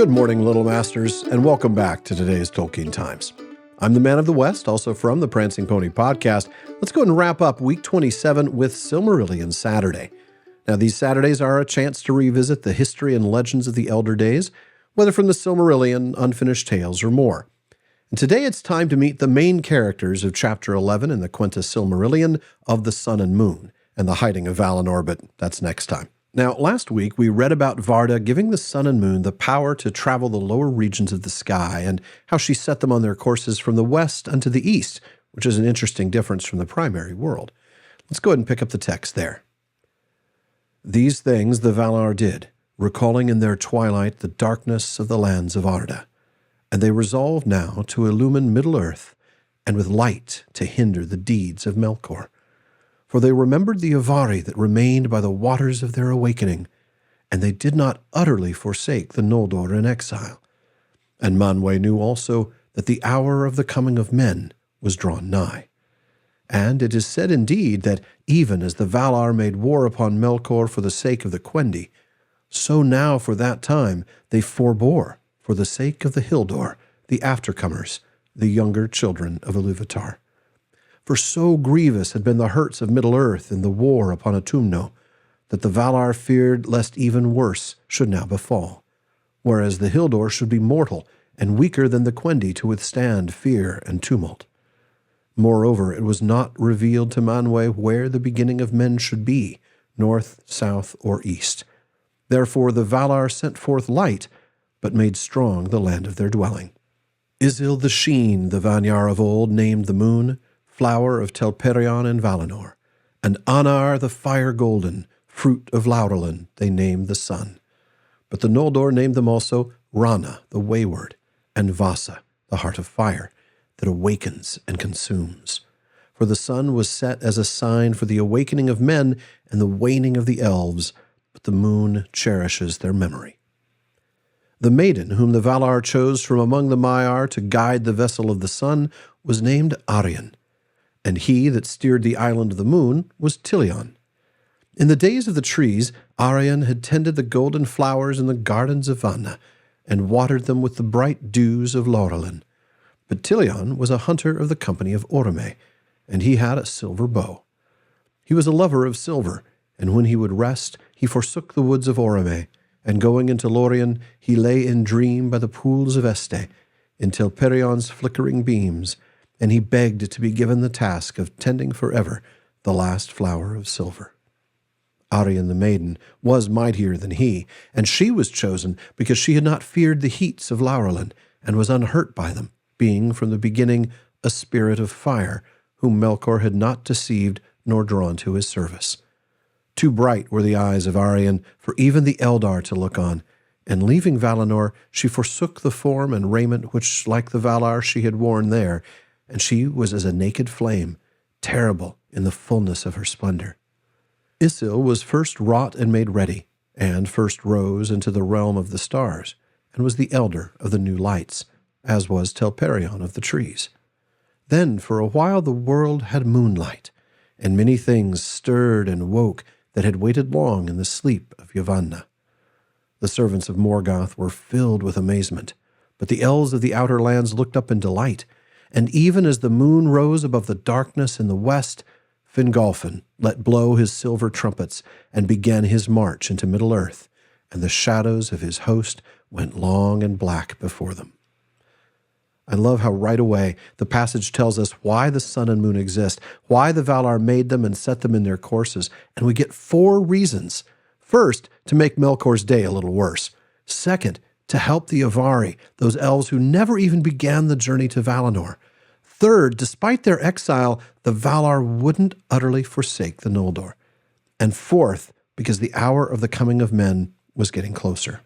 Good morning, Little Masters, and welcome back to today's Tolkien Times. I'm the Man of the West, also from the Prancing Pony podcast. Let's go ahead and wrap up week 27 with Silmarillion Saturday. Now, these Saturdays are a chance to revisit the history and legends of the Elder Days, whether from the Silmarillion, Unfinished Tales, or more. And today it's time to meet the main characters of Chapter 11 in the Quenta Silmarillion of the Sun and Moon, and the Hiding of Valinor, but that's next time. Now, last week we read about Varda giving the Sun and Moon the power to travel the lower regions of the sky and how she set them on their courses from the west unto the east, which is an interesting difference from the primary world. Let's go ahead and pick up the text there. These things the Valar did, recalling in their twilight the darkness of the lands of Arda, and they resolved now to illumine Middle-earth, and with light to hinder the deeds of Melkor. For they remembered the Avari that remained by the waters of their awakening, and they did not utterly forsake the Noldor in exile. And Manwë knew also that the hour of the coming of men was drawn nigh. And it is said indeed that even as the Valar made war upon Melkor for the sake of the Quendi, so now for that time they forbore for the sake of the Hildor, the aftercomers, the younger children of Ilúvatar. For so grievous had been the hurts of Middle-earth in the war upon Utumno, that the Valar feared lest even worse should now befall, whereas the Hildor should be mortal and weaker than the Quendi to withstand fear and tumult. Moreover, it was not revealed to Manwë where the beginning of men should be, north, south, or east. Therefore the Valar sent forth light, but made strong the land of their dwelling. Isil the Sheen, the Vanyar of old, named the moon, flower of Telperion and Valinor, and Anar the fire golden, fruit of Laurelin, they named the sun. But the Noldor named them also Rana, the wayward, and Vasa, the heart of fire, that awakens and consumes. For the sun was set as a sign for the awakening of men and the waning of the elves, but the moon cherishes their memory. The maiden whom the Valar chose from among the Maiar to guide the vessel of the sun was named Arien, and he that steered the island of the moon was Tilion. In the days of the trees, Arien had tended the golden flowers in the gardens of Vanna, and watered them with the bright dews of Laurelin. But Tilion was a hunter of the company of Orome, and he had a silver bow. He was a lover of silver, and when he would rest, he forsook the woods of Orome, and going into Lorien, he lay in dream by the pools of Este, in Telperion's flickering beams, and he begged to be given the task of tending forever the last flower of silver. Arien the maiden was mightier than he, and she was chosen because she had not feared the heats of Laurelin, and was unhurt by them, being from the beginning a spirit of fire, whom Melkor had not deceived nor drawn to his service. Too bright were the eyes of Arien for even the Eldar to look on, and leaving Valinor, she forsook the form and raiment which, like the Valar, she had worn there, and she was as a naked flame, terrible in the fullness of her splendor. Isil was first wrought and made ready, and first rose into the realm of the stars, and was the elder of the new lights, as was Telperion of the trees. Then for a while the world had moonlight, and many things stirred and woke that had waited long in the sleep of Yavanna. The servants of Morgoth were filled with amazement, but the elves of the outer lands looked up in delight, and even as the moon rose above the darkness in the west, Fingolfin let blow his silver trumpets and began his march into Middle-earth, and the shadows of his host went long and black before them. I love how right away the passage tells us why the sun and moon exist, why the Valar made them and set them in their courses, and we get 4 reasons. First, to make Melkor's day a little worse. Second, to help the Avari, those elves who never even began the journey to Valinor. Third, despite their exile, the Valar wouldn't utterly forsake the Noldor. And fourth, because the hour of the coming of men was getting closer.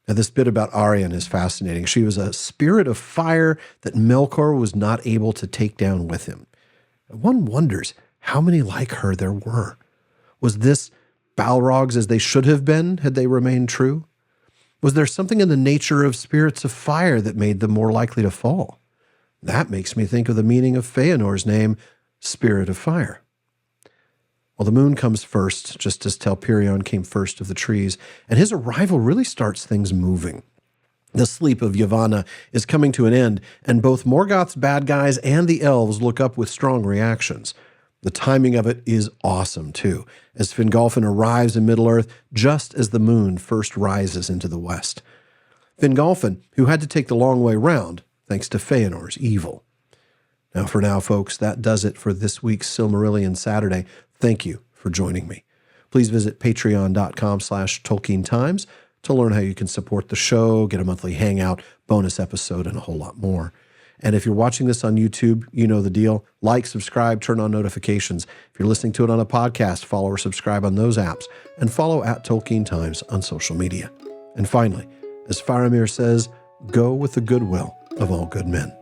Now, this bit about Arien is fascinating. She was a spirit of fire that Melkor was not able to take down with him. One wonders how many like her there were. Was this Balrogs as they should have been had they remained true? Was there something in the nature of spirits of fire that made them more likely to fall? That makes me think of the meaning of Feanor's name, Spirit of Fire. Well, the moon comes first, just as Telperion came first of the trees, and his arrival really starts things moving. The sleep of Yavanna is coming to an end, and both Morgoth's bad guys and the elves look up with strong reactions. The timing of it is awesome, too, as Fingolfin arrives in Middle-earth just as the moon first rises into the west. Fingolfin, who had to take the long way round, thanks to Feanor's evil. For now, folks, that does it for this week's Silmarillion Saturday. Thank you for joining me. Please visit patreon.com/Tolkien Times to learn how you can support the show, get a monthly hangout, bonus episode, and a whole lot more. And if you're watching this on YouTube, you know the deal. Like, subscribe, turn on notifications. If you're listening to it on a podcast, follow or subscribe on those apps, and follow @Tolkien Times on social media. And finally, as Faramir says, go with the goodwill of all good men.